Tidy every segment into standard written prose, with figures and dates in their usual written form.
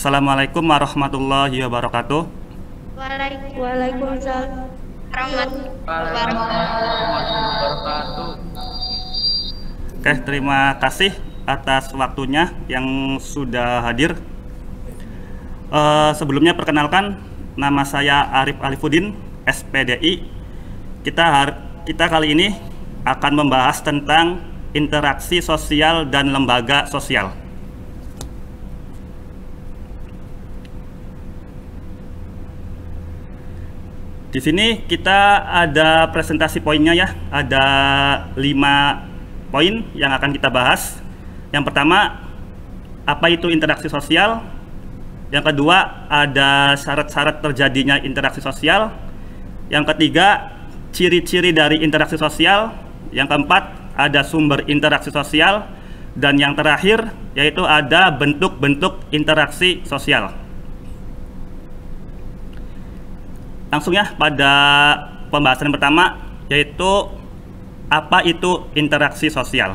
Assalamualaikum warahmatullahi wabarakatuh. Waalaikumsalam warahmatullahi wabarakatuh. Oke, terima kasih atas waktunya yang sudah hadir. Sebelumnya perkenalkan, nama saya Arif Alifuddin, SPDI. Kita kali ini akan membahas tentang interaksi sosial dan lembaga sosial. Di sini kita ada presentasi poinnya ya, ada 5 poin yang akan kita bahas. Yang pertama, apa itu interaksi sosial? Yang kedua, ada syarat-syarat terjadinya interaksi sosial. Yang ketiga, ciri-ciri dari interaksi sosial. Yang keempat, ada sumber interaksi sosial. Dan yang terakhir, yaitu ada bentuk-bentuk interaksi sosial. Langsung ya pada pembahasan yang pertama, yaitu apa itu interaksi sosial.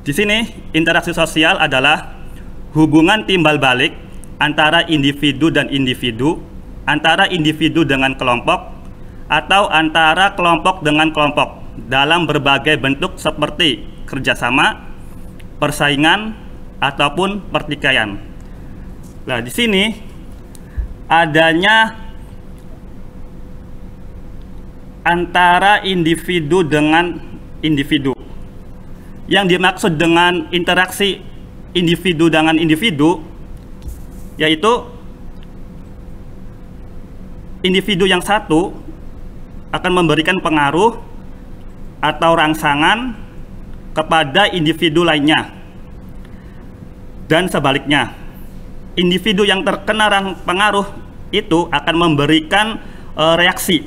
Di sini interaksi sosial adalah hubungan timbal balik antara individu dan individu, antara individu dengan kelompok, atau antara kelompok dengan kelompok dalam berbagai bentuk seperti kerjasama, persaingan, ataupun pertikaian. Nah, di sini adanya antara individu dengan individu. Yang dimaksud dengan interaksi individu dengan individu, yaitu individu yang satu akan memberikan pengaruh atau rangsangan kepada individu lainnya, dan sebaliknya. Individu yang terkena pengaruh itu akan memberikan reaksi,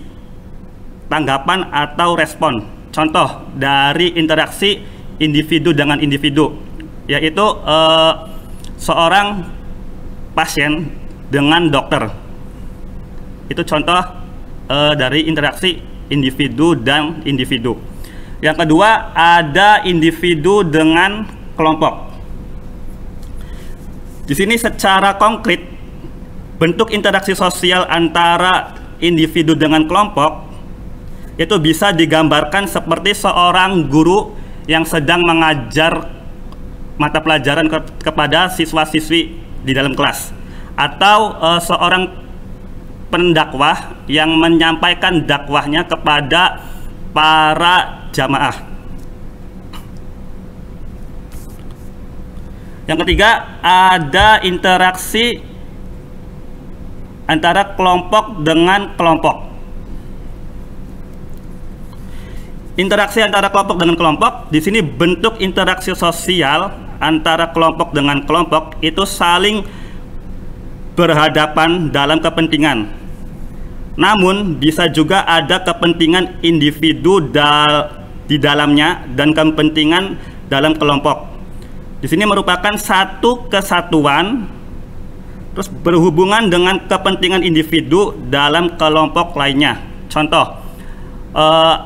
tanggapan atau respon. Contoh dari interaksi individu dengan individu, yaitu seorang pasien dengan dokter. Itu contoh dari interaksi individu dan individu. Yang kedua, ada individu dengan kelompok. Di sini secara konkret, bentuk interaksi sosial antara individu dengan kelompok itu bisa digambarkan seperti seorang guru yang sedang mengajar mata pelajaran kepada siswa-siswi di dalam kelas, atau seorang pendakwah yang menyampaikan dakwahnya kepada para jamaah. Yang ketiga, ada interaksi antara kelompok dengan kelompok. Interaksi antara kelompok dengan kelompok, di sini bentuk interaksi sosial antara kelompok dengan kelompok itu saling berhadapan dalam kepentingan. Namun bisa juga ada kepentingan individu di dalamnya dan kepentingan dalam kelompok. Di sini merupakan satu kesatuan, terus berhubungan dengan kepentingan individu dalam kelompok lainnya. Contoh,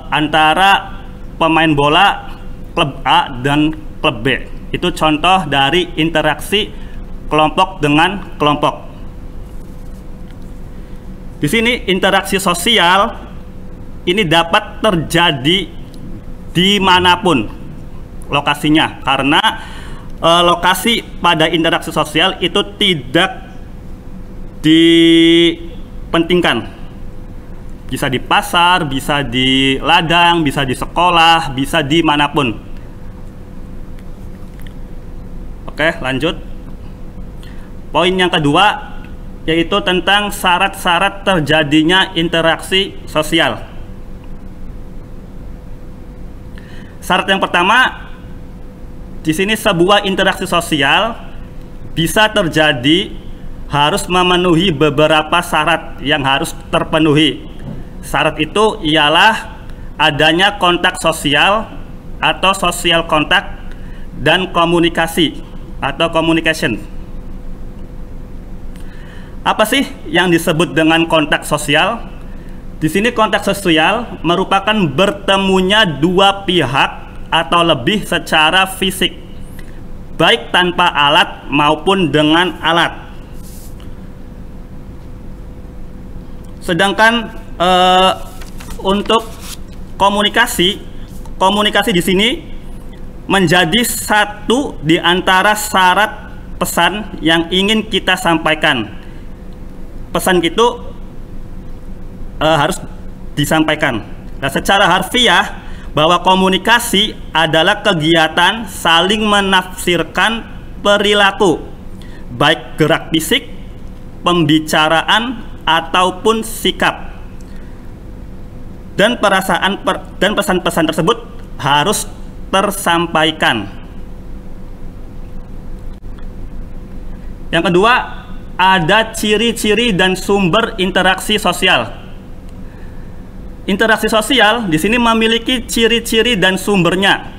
antara pemain bola klub A dan klub B. Itu contoh dari interaksi kelompok dengan kelompok. Di sini interaksi sosial ini dapat terjadi dimanapun lokasinya, karena lokasi pada interaksi sosial itu tidak dipentingkan. Bisa di pasar, bisa di ladang, bisa di sekolah, bisa dimanapun. Oke, lanjut. Poin yang kedua, yaitu tentang syarat-syarat terjadinya interaksi sosial. Syarat yang pertama, di sini sebuah interaksi sosial bisa terjadi harus memenuhi beberapa syarat yang harus terpenuhi. Syarat itu ialah adanya kontak sosial atau social kontak dan komunikasi atau communication. Apa sih yang disebut dengan kontak sosial? Di sini kontak sosial merupakan bertemunya dua pihak atau lebih secara fisik baik tanpa alat maupun dengan alat. Sedangkan untuk komunikasi di sini menjadi satu di antara syarat pesan yang ingin kita sampaikan. Pesan itu harus disampaikan. Nah, secara harfiah bahwa komunikasi adalah kegiatan saling menafsirkan perilaku, baik gerak fisik, pembicaraan, ataupun sikap. Dan pesan-pesan tersebut harus tersampaikan. Yang kedua, ada ciri-ciri dan sumber interaksi sosial. Interaksi sosial di sini memiliki ciri-ciri dan sumbernya.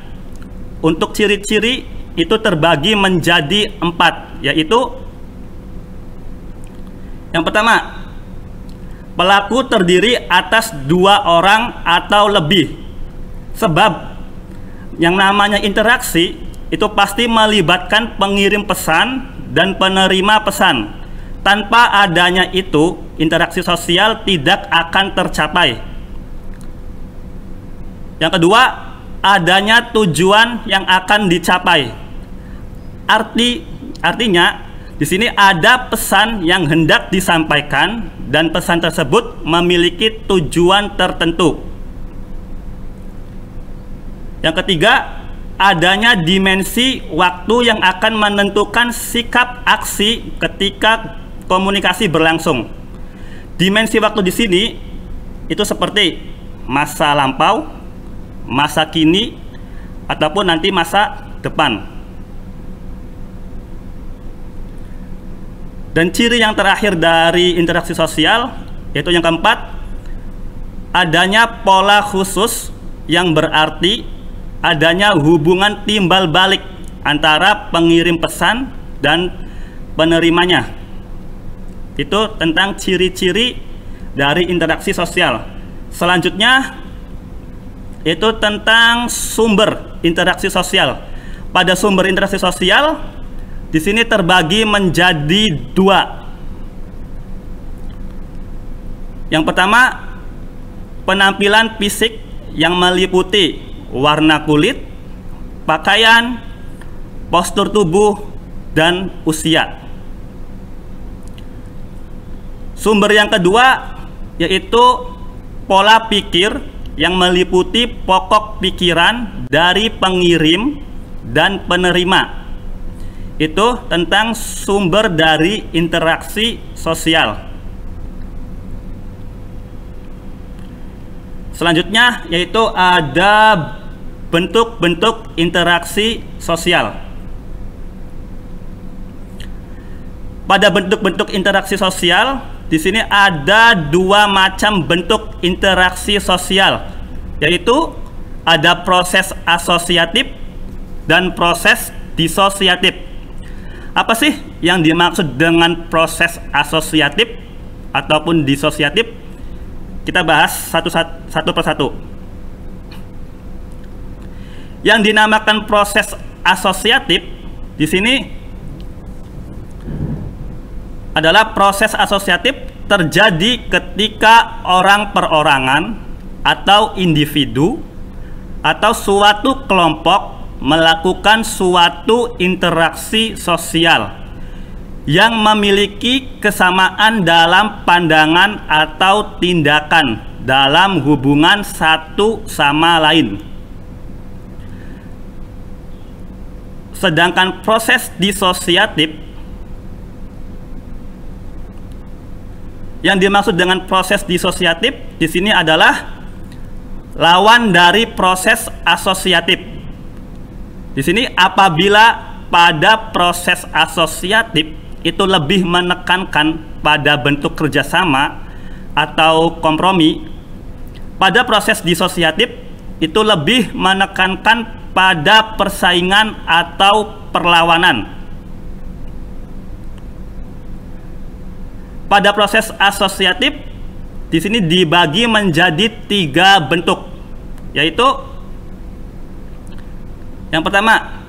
Untuk ciri-ciri itu terbagi menjadi 4, yaitu yang pertama, pelaku terdiri atas 2 orang atau lebih. Sebab yang namanya interaksi itu pasti melibatkan pengirim pesan dan penerima pesan. Tanpa adanya itu, interaksi sosial tidak akan tercapai. Yang kedua, adanya tujuan yang akan dicapai. Artinya di sini ada pesan yang hendak disampaikan dan pesan tersebut memiliki tujuan tertentu. Yang ketiga, adanya dimensi waktu yang akan menentukan sikap aksi ketika komunikasi berlangsung. Dimensi waktu di sini itu seperti masa lampau, masa kini, ataupun nanti masa depan. Dan ciri yang terakhir dari interaksi sosial, yaitu yang keempat, adanya pola khusus yang berarti adanya hubungan timbal balik antara pengirim pesan dan penerimanya. Itu tentang ciri-ciri dari interaksi sosial. Selanjutnya itu tentang sumber interaksi sosial. Pada sumber interaksi sosial di sini terbagi menjadi 2. Yang pertama, penampilan fisik yang meliputi warna kulit, pakaian, postur tubuh, dan usia. Sumber yang kedua yaitu pola pikir yang meliputi pokok pikiran dari pengirim dan penerima. Itu tentang sumber dari interaksi sosial. Selanjutnya yaitu ada bentuk-bentuk interaksi sosial. Pada bentuk-bentuk interaksi sosial, di sini ada 2 macam bentuk interaksi sosial, yaitu ada proses asosiatif dan proses disosiatif. Apa sih yang dimaksud dengan proses asosiatif ataupun disosiatif? Kita bahas satu persatu. Yang dinamakan proses asosiatif di sini adalah proses asosiatif terjadi ketika orang perorangan atau individu atau suatu kelompok melakukan suatu interaksi sosial yang memiliki kesamaan dalam pandangan atau tindakan dalam hubungan satu sama lain. Sedangkan proses disosiatif, yang dimaksud dengan proses disosiatif di sini adalah lawan dari proses asosiatif. Di sini apabila pada proses asosiatif itu lebih menekankan pada bentuk kerjasama atau kompromi, pada proses disosiatif itu lebih menekankan pada persaingan atau perlawanan. Pada proses asosiatif di sini dibagi menjadi 3 bentuk, yaitu yang pertama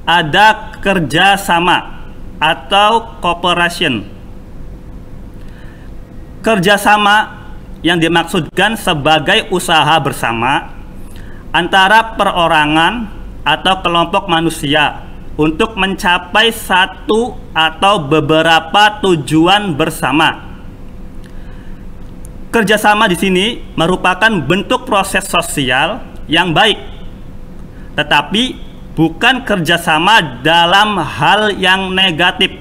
ada kerjasama atau cooperation. Kerjasama yang dimaksudkan sebagai usaha bersama antara perorangan atau kelompok manusia untuk mencapai satu atau beberapa tujuan bersama. Kerjasama di sini merupakan bentuk proses sosial yang baik, tetapi bukan kerjasama dalam hal yang negatif,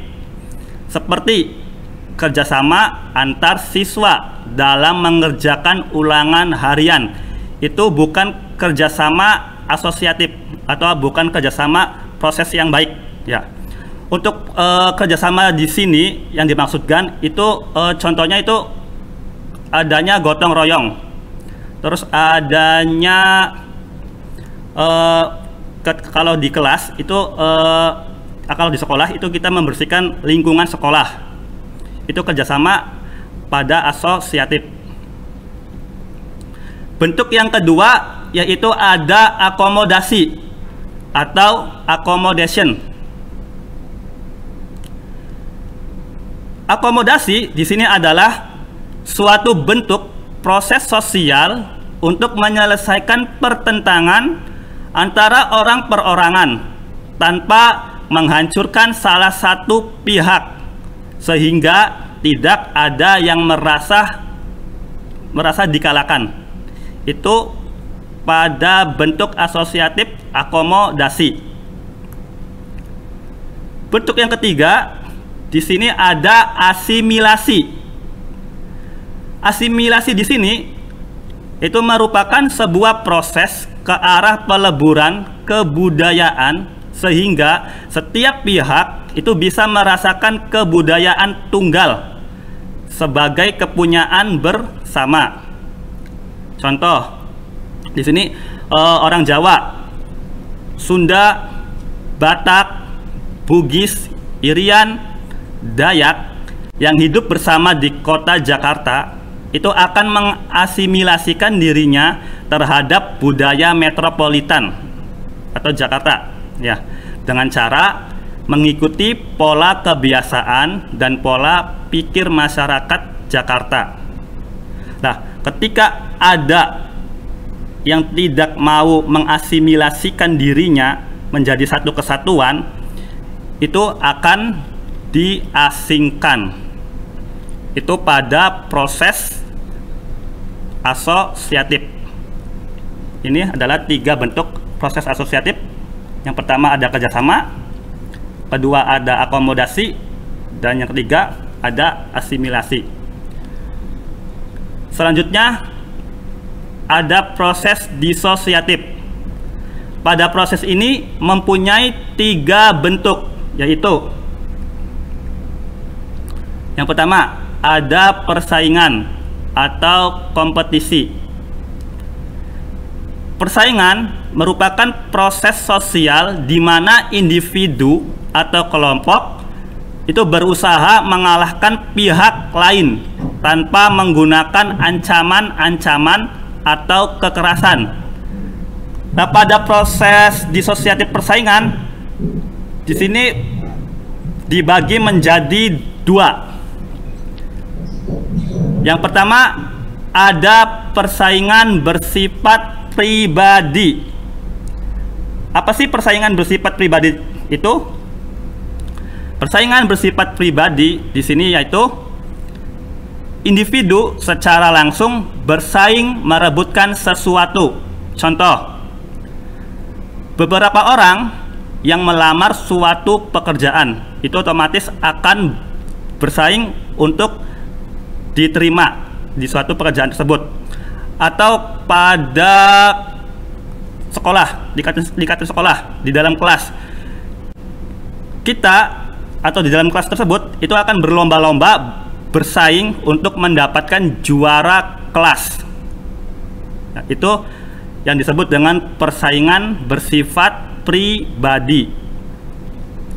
seperti kerjasama antar siswa dalam mengerjakan ulangan harian. Itu bukan kerjasama asosiatif atau bukan kerjasama proses yang baik, ya. Untuk kerjasama di sini yang dimaksudkan itu contohnya itu adanya gotong royong, terus adanya kalau di kelas itu kalau di sekolah itu kita membersihkan lingkungan sekolah, itu kerjasama pada asosiatif. Bentuk yang kedua yaitu ada akomodasi atau accommodation. Akomodasi di sini adalah suatu bentuk proses sosial untuk menyelesaikan pertentangan antara orang perorangan tanpa menghancurkan salah satu pihak, sehingga tidak ada yang merasa dikalahkan. Itu pada bentuk asosiatif akomodasi. Bentuk yang ketiga di sini ada asimilasi. Asimilasi di sini itu merupakan sebuah proses ke arah peleburan kebudayaan sehingga setiap pihak itu bisa merasakan kebudayaan tunggal sebagai kepunyaan bersama. Contoh di sini orang Jawa, Sunda, Batak, Bugis, Irian, Dayak yang hidup bersama di kota Jakarta itu akan mengasimilasikan dirinya terhadap budaya metropolitan atau Jakarta, ya, dengan cara mengikuti pola kebiasaan dan pola pikir masyarakat Jakarta. Nah, ketika ada yang tidak mau mengasimilasikan dirinya menjadi satu kesatuan, itu akan diasingkan. Itu pada proses asosiatif. Ini adalah 3 bentuk proses asosiatif. Yang pertama ada kerjasama, kedua ada akomodasi, dan yang ketiga ada asimilasi. Selanjutnya ada proses disosiatif. Pada proses ini mempunyai 3 bentuk, yaitu yang pertama ada persaingan atau kompetisi. Persaingan merupakan proses sosial di mana individu atau kelompok itu berusaha mengalahkan pihak lain tanpa menggunakan ancaman-ancaman atau kekerasan. Nah, pada proses disosiatif persaingan di sini dibagi menjadi 2. Yang pertama ada persaingan bersifat pribadi. Apa sih persaingan bersifat pribadi itu? Persaingan bersifat pribadi di sini yaitu individu secara langsung bersaing merebutkan sesuatu. Contoh, beberapa orang yang melamar suatu pekerjaan itu otomatis akan bersaing untuk diterima di suatu pekerjaan tersebut. Atau pada sekolah, di kantin sekolah, di dalam kelas, kita atau di dalam kelas tersebut itu akan berlomba-lomba bersaing untuk mendapatkan juara kelas. Nah, itu yang disebut dengan persaingan bersifat pribadi.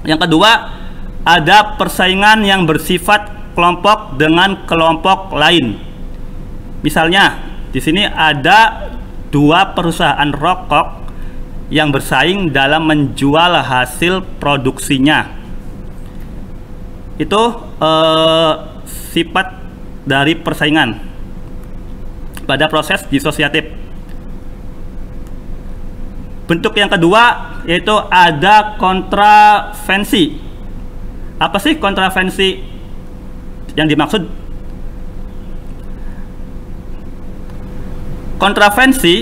Yang kedua ada persaingan yang bersifat kelompok dengan kelompok lain. Misalnya di sini ada 2 perusahaan rokok yang bersaing dalam menjual hasil produksinya. Itu sifat dari persaingan pada proses disosiatif. Bentuk yang kedua yaitu ada kontravensi. Apa sih kontravensi yang dimaksud? Kontravensi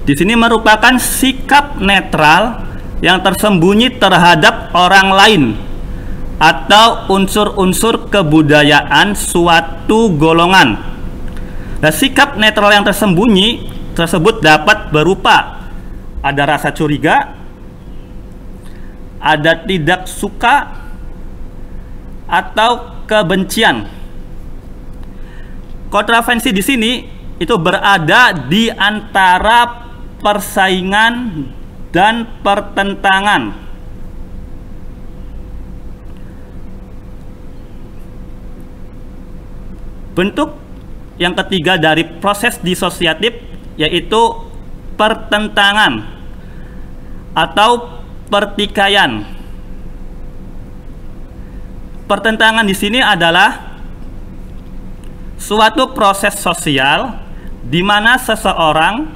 di sini merupakan sikap netral yang tersembunyi terhadap orang lain atau unsur-unsur kebudayaan suatu golongan. Nah, sikap netral yang tersembunyi tersebut dapat berupa ada rasa curiga, ada tidak suka, atau kebencian. Kontravensi di sini itu berada di antara persaingan dan pertentangan. Bentuk yang ketiga dari proses disosiatif yaitu pertentangan atau pertikaian. Pertentangan di sini adalah suatu proses sosial di mana seseorang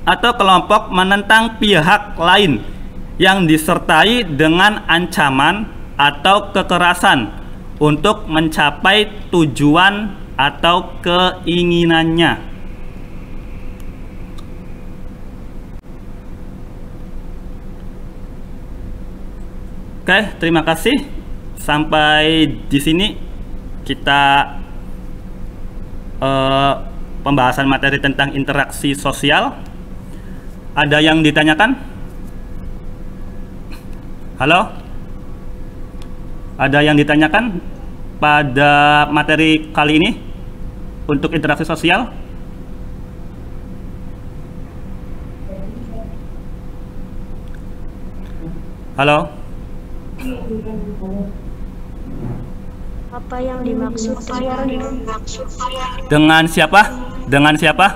atau kelompok menentang pihak lain yang disertai dengan ancaman atau kekerasan untuk mencapai tujuan atau keinginannya. Oke, terima kasih. Sampai di sini kita pembahasan materi tentang interaksi sosial. Ada yang ditanyakan? Halo? Ada yang ditanyakan pada materi kali ini untuk interaksi sosial? Halo? Apa yang dimaksud? Dengan siapa? Dengan siapa?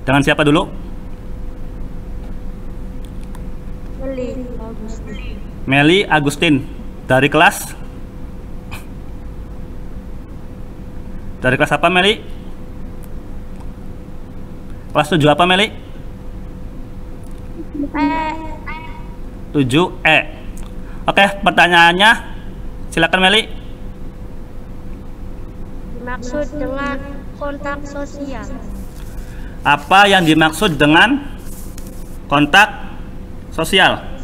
Dengan siapa dulu? Meli Agustin. Dari kelas? Dari kelas apa, Meli? Kelas 7 apa, Meli? 7E. Oke, pertanyaannya silakan, Meli. Dimaksud dengan kontak sosial. Apa yang dimaksud dengan kontak sosial?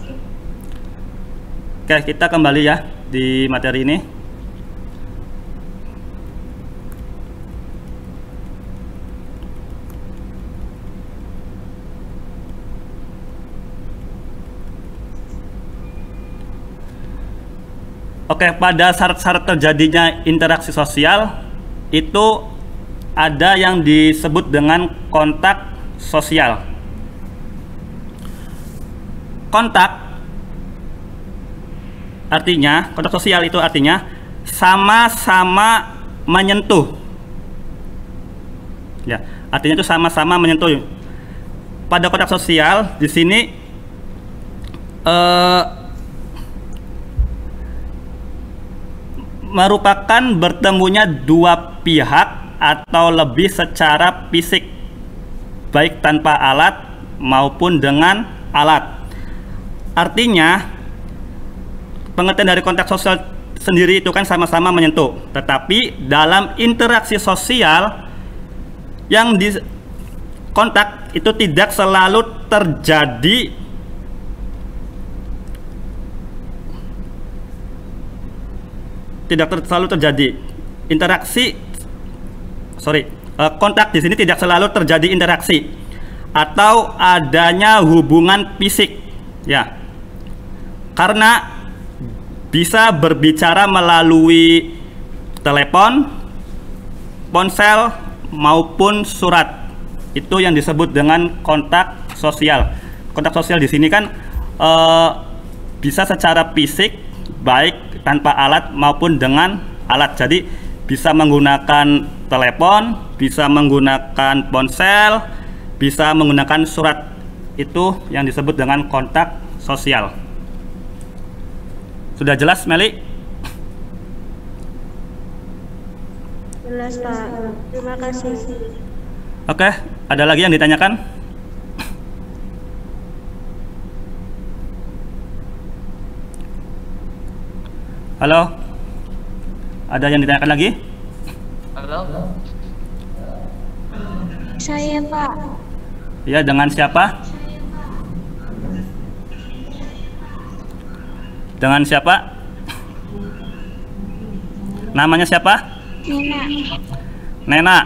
Oke, kita kembali ya di materi ini. Oke, pada syarat-syarat terjadinya interaksi sosial itu ada yang disebut dengan kontak sosial. Kontak artinya, kontak sosial itu artinya sama-sama menyentuh. Ya, artinya itu sama-sama menyentuh. Pada kontak sosial di sini merupakan bertemunya dua pihak atau lebih secara fisik, baik tanpa alat maupun dengan alat. Artinya pengertian dari kontak sosial sendiri itu kan sama-sama menyentuh, tetapi dalam interaksi sosial yang di kontak itu tidak selalu terjadi interaksi. Kontak di sini tidak selalu terjadi interaksi atau adanya hubungan fisik, ya, karena bisa berbicara melalui telepon, ponsel maupun surat. Itu yang disebut dengan kontak sosial. Kontak sosial di sini kan bisa secara fisik, baik tanpa alat maupun dengan alat. Jadi bisa menggunakan telepon, bisa menggunakan ponsel, bisa menggunakan surat. itu yang disebut dengan kontak sosial. Sudah jelas, Meli? Jelas, Pak. Terima kasih. Oke, ada lagi yang ditanyakan? Halo? Ada yang ditanyakan lagi? Halo. Saya, Pak. Ya, dengan siapa? Dengan siapa? Namanya siapa? Nena. Nena.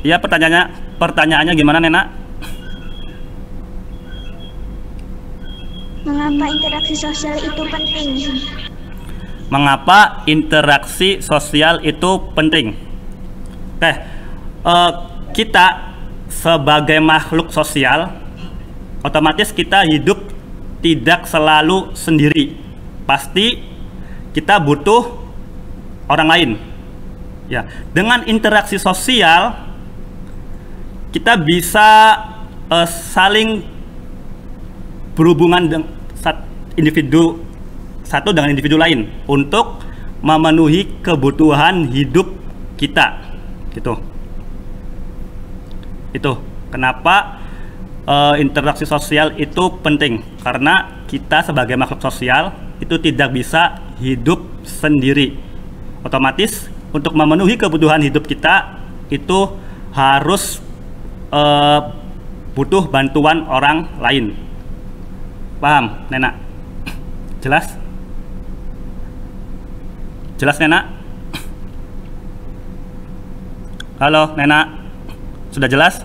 Ya, pertanyaannya gimana, Nena? Mengapa interaksi sosial itu penting? Mengapa interaksi sosial itu penting? Oke, kita sebagai makhluk sosial, otomatis kita hidup tidak selalu sendiri. Pasti kita butuh orang lain. Ya, dengan interaksi sosial kita bisa saling berhubungan dengan individu satu dengan individu lain untuk memenuhi kebutuhan hidup kita, gitu. Itu kenapa interaksi sosial itu penting, karena kita sebagai makhluk sosial itu tidak bisa hidup sendiri. Otomatis untuk memenuhi kebutuhan hidup kita itu harus butuh bantuan orang lain. Paham, Nena? Jelas? Jelas, Nena? Halo, Nena? Sudah jelas?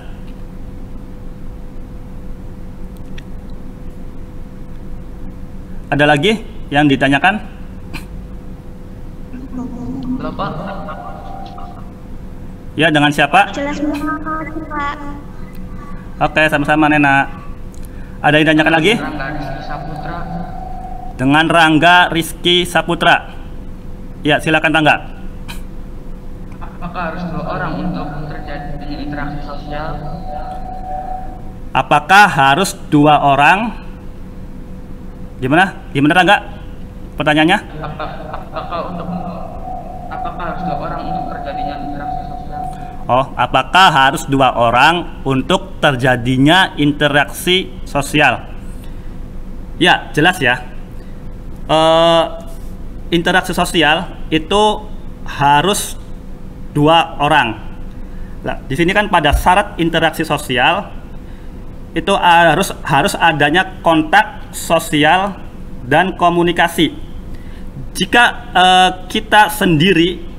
Ada lagi yang ditanyakan? Halo, Pak. Ya, dengan siapa? Jelas, Pak. Oke, sama-sama, Nena. Ada yang ditanyakan lagi? Rangga Rizky Saputra. Dengan Rangga Rizky Saputra. Ya, silakan Rangga. Apakah harus 2 orang untuk terjadinya interaksi sosial? Apakah harus 2 orang? Gimana? Gimana, Rangga? Pertanyaannya? Apakah harus 2 orang untuk terjadinya interaksi sosial? Oh, apakah harus 2 orang untuk terjadinya interaksi sosial? Ya, jelas ya. Interaksi sosial itu harus 2 orang. Nah, di sini kan pada syarat interaksi sosial itu harus adanya kontak sosial dan komunikasi. Jika kita sendiri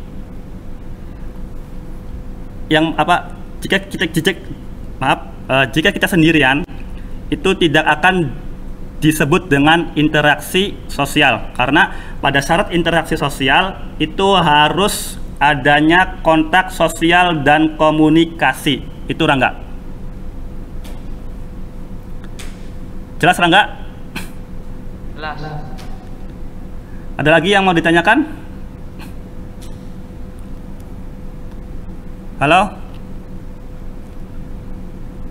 jika kita sendirian itu tidak akan disebut dengan interaksi sosial, karena pada syarat interaksi sosial itu harus adanya kontak sosial dan komunikasi. Itu, Rangga. Jelas, Rangga? Jelas. Ada lagi yang mau ditanyakan? Halo?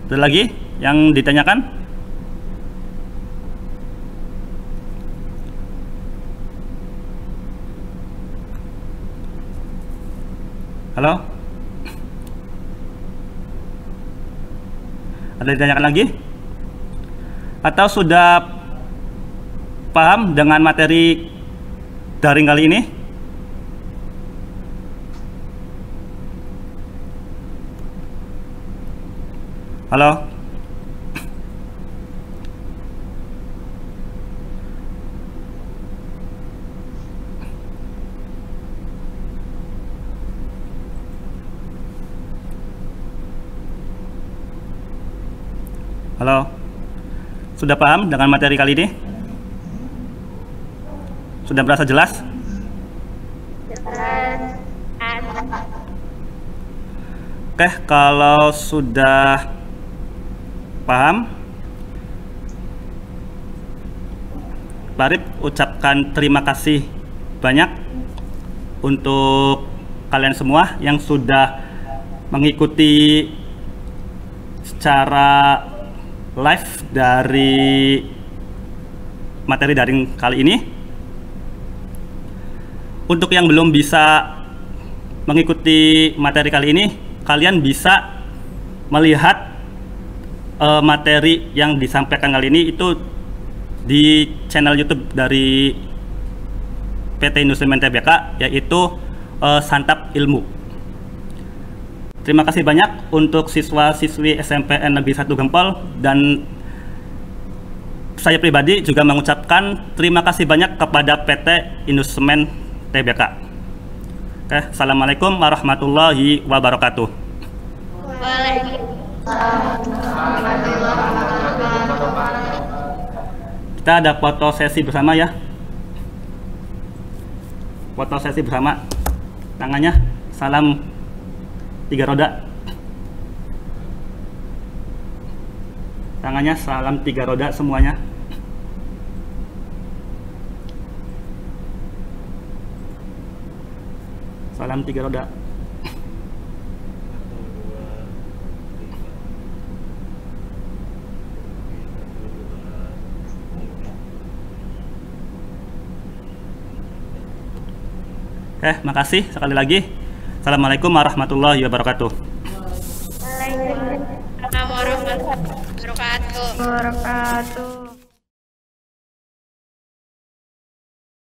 Ada lagi yang ditanyakan? Halo? Ada yang ditanyakan lagi? Atau sudah paham dengan materi daring kali ini? Halo? Halo? Sudah paham dengan materi kali ini? Sudah merasa jelas? Oke, kalau sudah paham, Pak Arif ucapkan terima kasih banyak untuk kalian semua yang sudah mengikuti secara live dari materi daring kali ini. Untuk yang belum bisa mengikuti materi kali ini, kalian bisa melihat materi yang disampaikan kali ini itu di channel YouTube dari PT Indosemen Tbk, yaitu Santap Ilmu. Terima kasih banyak untuk siswa-siswi SMPN Negeri 1 Gempol, dan saya pribadi juga mengucapkan terima kasih banyak kepada PT Indosemen Tbk. Oke, assalamualaikum warahmatullahi wabarakatuh. Kita ada foto sesi bersama ya. Foto sesi bersama. Tangannya salam 3 roda. Tangannya salam 3 roda semuanya. Salam 3 roda. Makasih sekali lagi. Assalamualaikum warahmatullahi wabarakatuh. Waalaikumsalam warahmatullahi wabarakatuh.